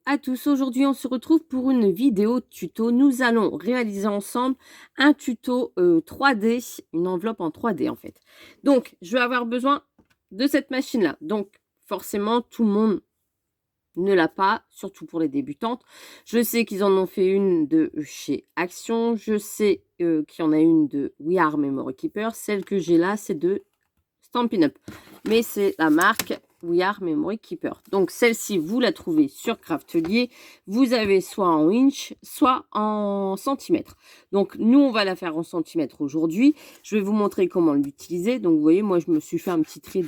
à tous, aujourd'hui on se retrouve pour une vidéo tuto. Nous allons réaliser ensemble un tuto 3D, une enveloppe en 3D en fait. Donc je vais avoir besoin de cette machine là. Donc forcément tout le monde ne l'a pas, surtout pour les débutantes. Je sais qu'ils en ont fait une de chez Action, je sais qu'il y en a une de We Are Memory Keeper. Celle que j'ai là c'est de Stampin' Up, mais c'est la marque We Are Memory Keeper. Donc celle-ci, vous la trouvez sur Craftelier. Vous avez soit en inch, soit en centimètres. Donc nous, on va la faire en centimètres aujourd'hui. Je vais vous montrer comment l'utiliser. Donc vous voyez, moi, je me suis fait un petit trait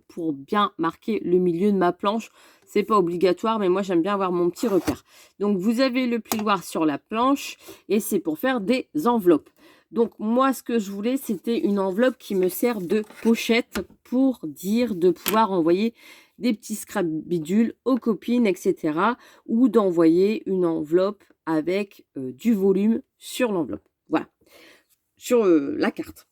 pour bien marquer le milieu de ma planche. C'est pas obligatoire, mais moi, j'aime bien avoir mon petit repère. Donc vous avez le plioir sur la planche et c'est pour faire des enveloppes. Donc moi, ce que je voulais, c'était une enveloppe qui me sert de pochette pour dire de pouvoir envoyer des petits scrap bidules aux copines, etc. Ou d'envoyer une enveloppe avec du volume sur l'enveloppe. Voilà, sur la carte.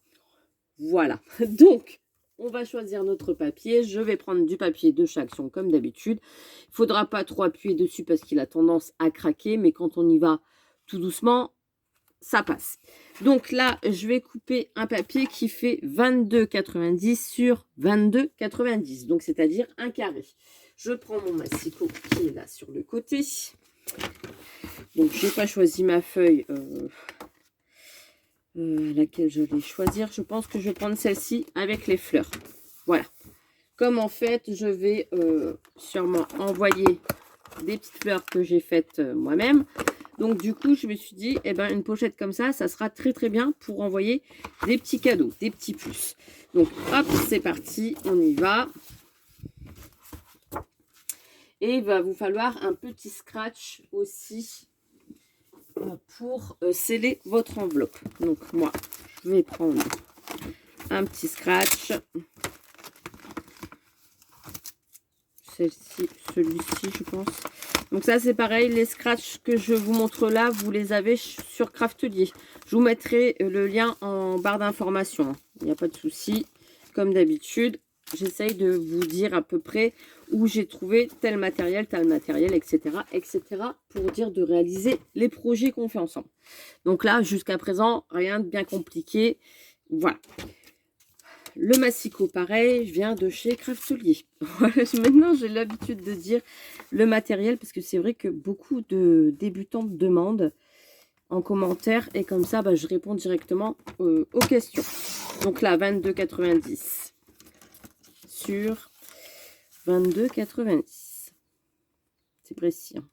Voilà, donc on va choisir notre papier. Je vais prendre du papier de chez Action comme d'habitude. Il ne faudra pas trop appuyer dessus parce qu'il a tendance à craquer, mais quand on y va tout doucement, ça passe. Donc là, je vais couper un papier qui fait 22,90 sur 22,90. Donc, c'est-à-dire un carré. Je prends mon massicot qui est là sur le côté. Donc, je n'ai pas choisi ma feuille laquelle je vais choisir. Je pense que je vais prendre celle-ci avec les fleurs. Voilà. Comme en fait, je vais sûrement envoyer des petites fleurs que j'ai faites moi-même. Donc du coup, je me suis dit, eh ben, une pochette comme ça sera très très bien pour envoyer des petits cadeaux, des petits plus. Donc hop, c'est parti, on y va. Et il va vous falloir un petit scratch aussi pour sceller votre enveloppe. Donc moi, je vais prendre un petit scratch. Celui-ci, je pense. Donc ça, c'est pareil. Les scratchs que je vous montre là, vous les avez sur Craftelier. Je vous mettrai le lien en barre d'information. Il n'y a pas de souci. Comme d'habitude, j'essaye de vous dire à peu près où j'ai trouvé tel matériel, etc., etc. pour dire de réaliser les projets qu'on fait ensemble. Donc là, jusqu'à présent, rien de bien compliqué. Voilà. Le massicot, pareil, je viens de chez Craftelier. Maintenant, j'ai l'habitude de dire le matériel parce que c'est vrai que beaucoup de débutants me demandent en commentaire et comme ça, je réponds directement aux questions. Donc là, 22,90 sur 22,90. C'est précis. Hein.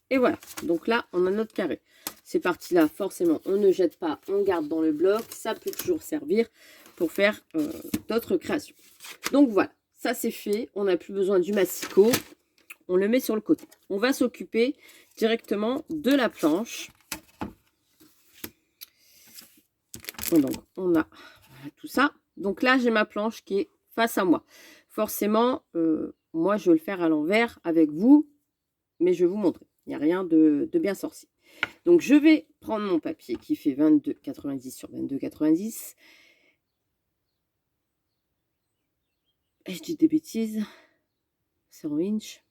Et voilà. Donc là, on a notre carré. Ces parties-là, forcément, on ne jette pas, on garde dans le bloc. Ça peut toujours servir pour faire d'autres créations. Donc voilà, ça c'est fait. On n'a plus besoin du massicot. On le met sur le côté. On va s'occuper directement de la planche. Donc on a tout ça. Donc là, j'ai ma planche qui est face à moi. Forcément, moi, je vais le faire à l'envers avec vous, mais je vais vous montrer. Il n'y a rien de bien sorcier. Donc, je vais prendre mon papier qui fait 22,90 sur 22,90. Et je dis des bêtises. C'est en inch.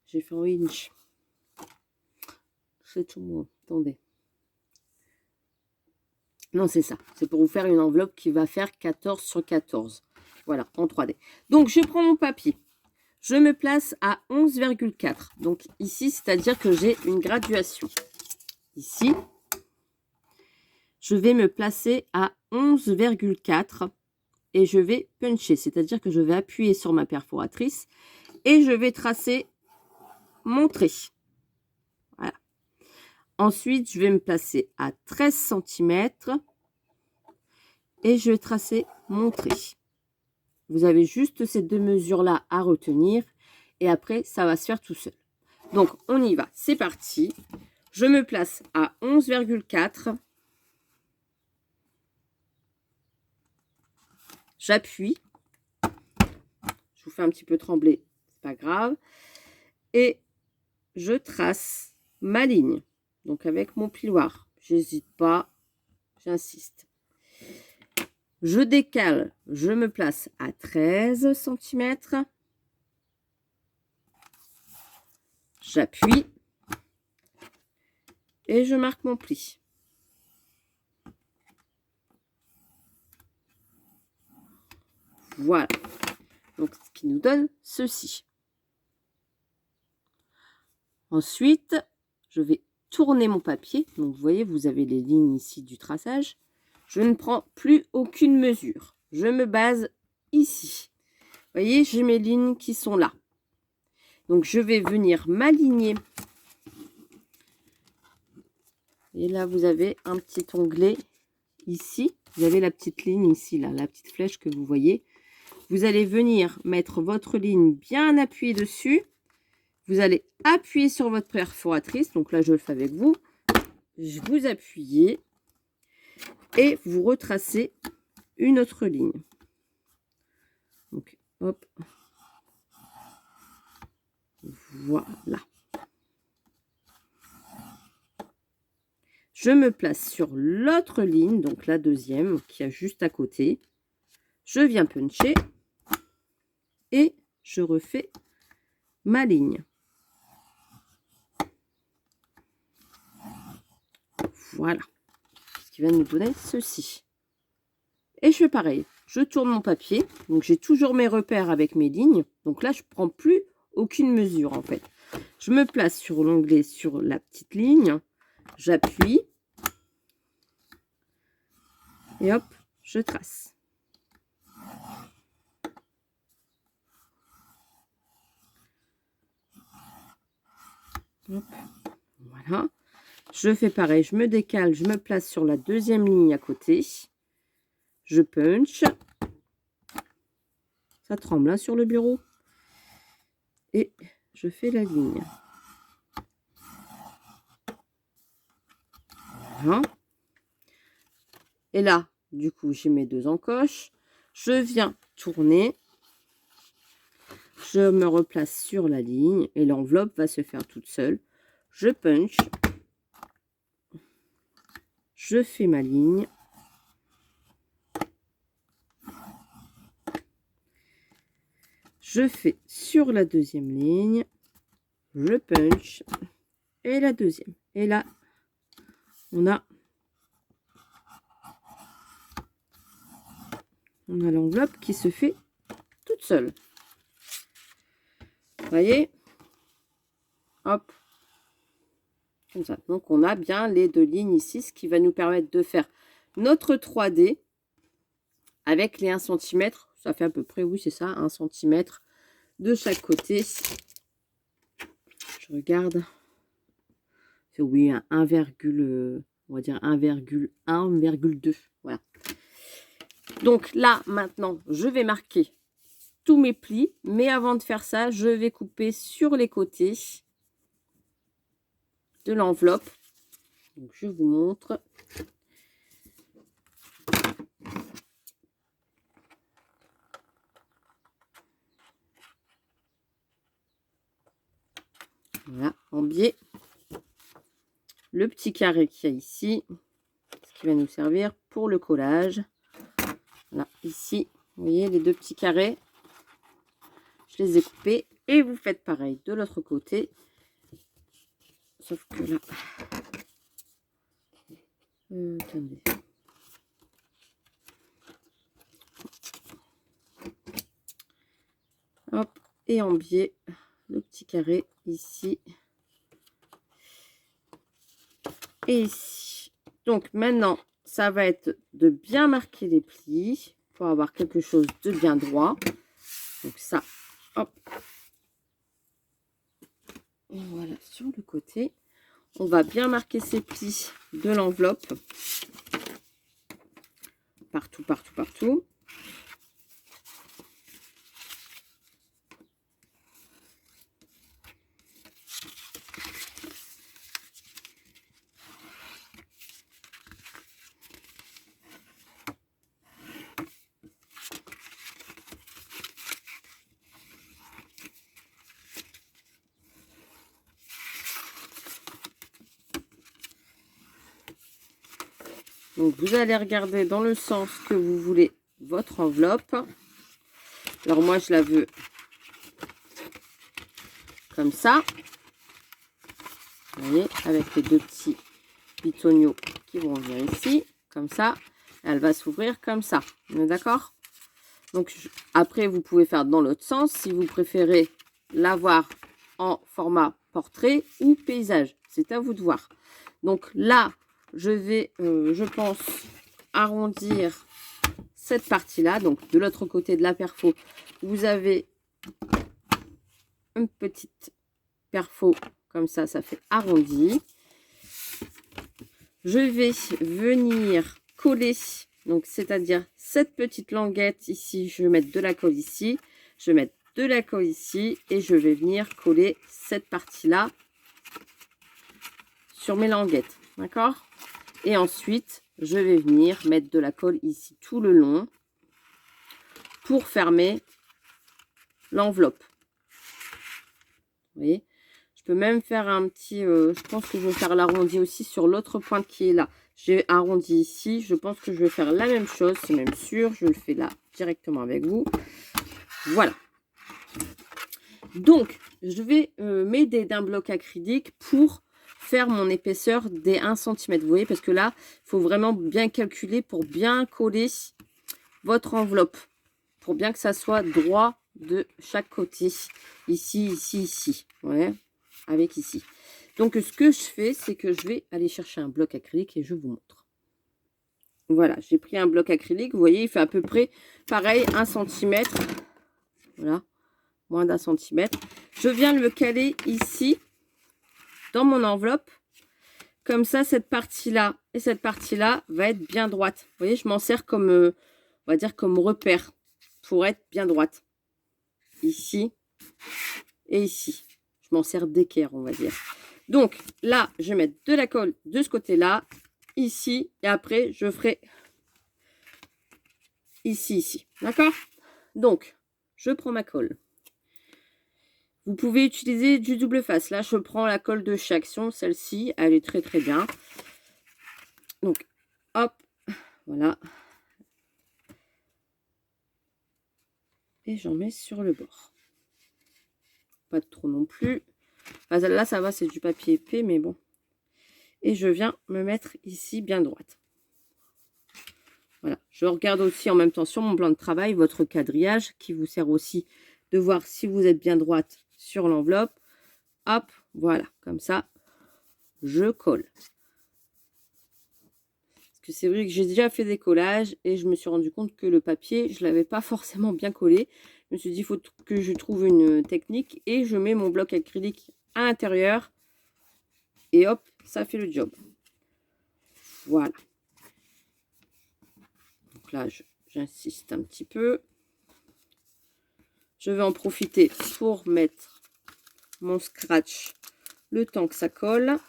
J'ai fait en inch. C'est tout moi. Attendez. Non, c'est ça. C'est pour vous faire une enveloppe qui va faire 14 sur 14. Voilà, en 3D. Donc, je prends mon papier. Je me place à 11,4. Donc ici, c'est-à-dire que j'ai une graduation. Ici, je vais me placer à 11,4 et je vais puncher. C'est-à-dire que je vais appuyer sur ma perforatrice et je vais tracer mon trait. Voilà. Ensuite, je vais me placer à 13 cm et je vais tracer mon trait. Vous avez juste ces deux mesures-là à retenir. Et après, ça va se faire tout seul. Donc, on y va. C'est parti. Je me place à 11,4. J'appuie. Je vous fais un petit peu trembler. C'est pas grave. Et je trace ma ligne. Donc, avec mon plioir. J'hésite pas. J'insiste. Je décale, je me place à 13 cm. J'appuie et je marque mon pli. Voilà. Donc, ce qui nous donne ceci. Ensuite, je vais tourner mon papier. Donc, vous voyez, vous avez les lignes ici du traçage. Je ne prends plus aucune mesure. Je me base ici. Vous voyez, j'ai mes lignes qui sont là. Donc, je vais venir m'aligner. Et là, vous avez un petit onglet ici. Vous avez la petite ligne ici, là, la petite flèche que vous voyez. Vous allez venir mettre votre ligne bien appuyée dessus. Vous allez appuyer sur votre perforatrice. Donc là, je le fais avec vous. Vous appuyez et vous retracez une autre ligne. Donc, hop. Voilà. Je me place sur l'autre ligne, donc la deuxième, qui est juste à côté. Je viens puncher et je refais ma ligne. Voilà. Ce qui va nous donner ceci. Et je fais pareil. Je tourne mon papier. Donc, j'ai toujours mes repères avec mes lignes. Donc là, je ne prends plus aucune mesure, en fait. Je me place sur l'onglet, sur la petite ligne. J'appuie. Et hop, je trace. Hop, voilà. Je fais pareil, je me décale, je me place sur la deuxième ligne à côté. Je punch. Ça tremble hein, sur le bureau. Et je fais la ligne. Voilà. Et là, du coup, j'ai mes deux encoches. Je viens tourner. Je me replace sur la ligne et l'enveloppe va se faire toute seule. Je punch. Je fais ma ligne. Je fais sur la deuxième ligne. Je punch. Et la deuxième. Et là, on a l'enveloppe qui se fait toute seule. Vous voyez? Hop. Comme ça. Donc, on a bien les deux lignes ici, ce qui va nous permettre de faire notre 3D avec les 1 cm. Ça fait à peu près, oui, c'est ça, 1 cm de chaque côté. Je regarde. C'est oui, un 1, on va dire 1,1, 1,2. Voilà. Donc là, maintenant, je vais marquer tous mes plis. Mais avant de faire ça, je vais couper sur les côtés de l'enveloppe. Donc, je vous montre. Voilà, en biais. Le petit carré qu'il y a ici, ce qui va nous servir pour le collage. Voilà, ici, vous voyez les deux petits carrés. Je les ai coupés et vous faites pareil de l'autre côté. Sauf que là, attendez. Hop, et en biais, le petit carré ici. Et ici. Donc maintenant, ça va être de bien marquer les plis pour avoir quelque chose de bien droit. Donc ça, hop. Et voilà, sur le côté. On va bien marquer ces plis de l'enveloppe. Partout, partout, partout. Donc, vous allez regarder dans le sens que vous voulez votre enveloppe. Alors, moi, je la veux comme ça. Vous voyez, avec les deux petits pitonios qui vont venir ici, comme ça. Elle va s'ouvrir comme ça. On est d'accord? Donc, après, vous pouvez faire dans l'autre sens si vous préférez l'avoir en format portrait ou paysage. C'est à vous de voir. Donc là, je vais, je pense, arrondir cette partie-là. Donc, de l'autre côté de la perfo, vous avez une petite perfo comme ça fait arrondi. Je vais venir coller, donc c'est-à-dire cette petite languette ici, je vais mettre de la colle ici, je vais mettre de la colle ici et je vais venir coller cette partie-là sur mes languettes, d'accord? Et ensuite, je vais venir mettre de la colle ici tout le long pour fermer l'enveloppe. Vous voyez? Je peux même faire un petit, je pense que je vais faire l'arrondi aussi sur l'autre pointe qui est là. J'ai arrondi ici, je pense que je vais faire la même chose, c'est même sûr, je le fais là directement avec vous. Voilà. Donc, je vais m'aider d'un bloc acrylique pour faire mon épaisseur des 1 cm. Vous voyez, parce que là, il faut vraiment bien calculer pour bien coller votre enveloppe. Pour bien que ça soit droit de chaque côté. Ici, ici, ici. Ouais, avec ici. Donc, ce que je fais, c'est que je vais aller chercher un bloc acrylique et je vous montre. Voilà, j'ai pris un bloc acrylique. Vous voyez, il fait à peu près pareil, 1 cm. Voilà, moins d'1 cm. Je viens le caler ici, dans mon enveloppe. Comme ça, cette partie-là et cette partie-là va être bien droite. Vous voyez, je m'en sers comme, on va dire, comme repère pour être bien droite. Ici et ici. Je m'en sers d'équerre, on va dire. Donc, là, je vais mettre de la colle de ce côté-là, ici, et après, je ferai ici, ici. D'accord? Donc, je prends ma colle. Vous pouvez utiliser du double face. Là, je prends la colle de chez Action. Celle-ci, elle est très, très bien. Donc, hop, voilà. Et j'en mets sur le bord. Pas de trop non plus. Enfin, là, ça va, c'est du papier épais, mais bon. Et je viens me mettre ici bien droite. Voilà. Je regarde aussi en même temps sur mon plan de travail votre quadrillage qui vous sert aussi de voir si vous êtes bien droite sur l'enveloppe. Hop, voilà, comme ça, je colle. Parce que c'est vrai que j'ai déjà fait des collages et je me suis rendu compte que le papier, je ne l'avais pas forcément bien collé. Je me suis dit, il faut que je trouve une technique et je mets mon bloc acrylique à l'intérieur. Et hop, ça fait le job. Voilà. Donc là, j'insiste un petit peu. Je vais en profiter pour mettre mon scratch le temps que ça colle.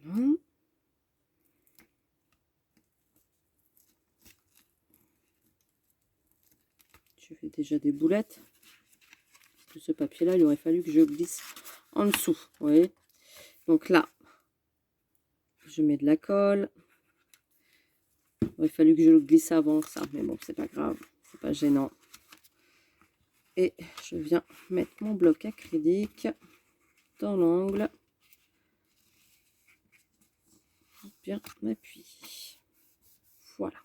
Voilà. Je fais déjà des boulettes. Parce que ce papier-là, il aurait fallu que je glisse en dessous. Vous voyez? Donc là, je mets de la colle. Il aurait fallu que je le glisse avant ça. Mais bon, c'est pas grave. C'est pas gênant. Et je viens mettre mon bloc acrylique dans l'angle. Bien appuyer. Voilà.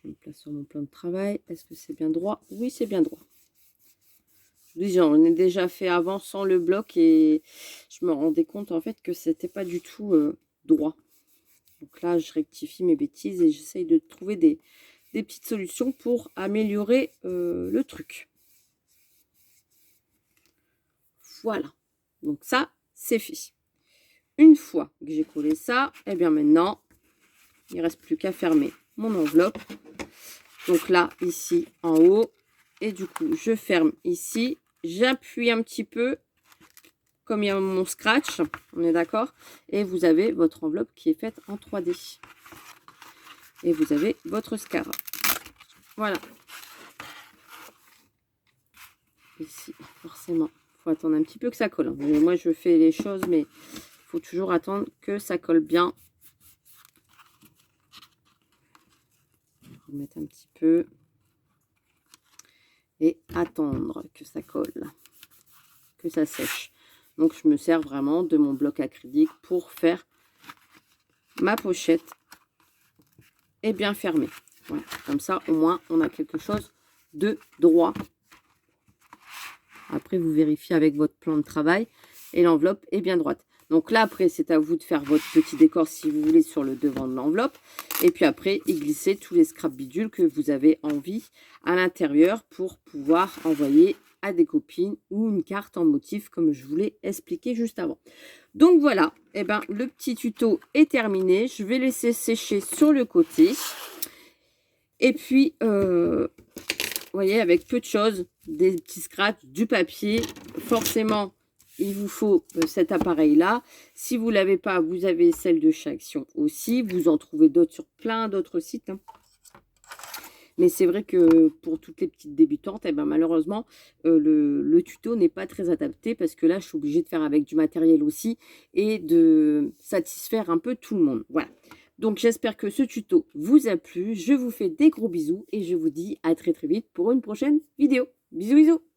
Je me place sur mon plan de travail. Est-ce que c'est bien droit? Oui, c'est bien droit. Je vous dis, j'en ai déjà fait avant sans le bloc et je me rendais compte en fait que c'était pas du tout droit. Donc là, je rectifie mes bêtises et j'essaye de trouver des petites solutions pour améliorer le truc. Voilà. Donc ça, c'est fait. Une fois que j'ai collé ça, et bien maintenant, il ne reste plus qu'à fermer mon enveloppe. Donc là, ici, en haut. Et du coup, je ferme ici. J'appuie un petit peu, comme il y a mon scratch. On est d'accord? Et vous avez votre enveloppe qui est faite en 3D. Et vous avez votre scarab. Voilà. Ici, forcément, il faut attendre un petit peu que ça colle. Moi, je fais les choses, mais il faut toujours attendre que ça colle bien. Remettre un petit peu. Et attendre que ça colle, que ça sèche. Donc, je me sers vraiment de mon bloc acrylique pour faire ma pochette et bien fermée. Voilà, comme ça, au moins, on a quelque chose de droit. Après, vous vérifiez avec votre plan de travail et l'enveloppe est bien droite. Donc là, après, c'est à vous de faire votre petit décor si vous voulez sur le devant de l'enveloppe. Et puis après, y glisser tous les scrap bidules que vous avez envie à l'intérieur pour pouvoir envoyer à des copines ou une carte en motif comme je vous l'ai expliqué juste avant. Donc voilà, eh ben, le petit tuto est terminé. Je vais laisser sécher sur le côté. Et puis, vous voyez, avec peu de choses, des petits scratchs, du papier, forcément, il vous faut cet appareil-là. Si vous ne l'avez pas, vous avez celle de chez Action aussi. Vous en trouvez d'autres sur plein d'autres sites. Hein. Mais c'est vrai que pour toutes les petites débutantes, eh ben, malheureusement, le tuto n'est pas très adapté parce que là, je suis obligée de faire avec du matériel aussi et de satisfaire un peu tout le monde. Voilà. Donc, j'espère que ce tuto vous a plu. Je vous fais des gros bisous et je vous dis à très très vite pour une prochaine vidéo. Bisous, bisous!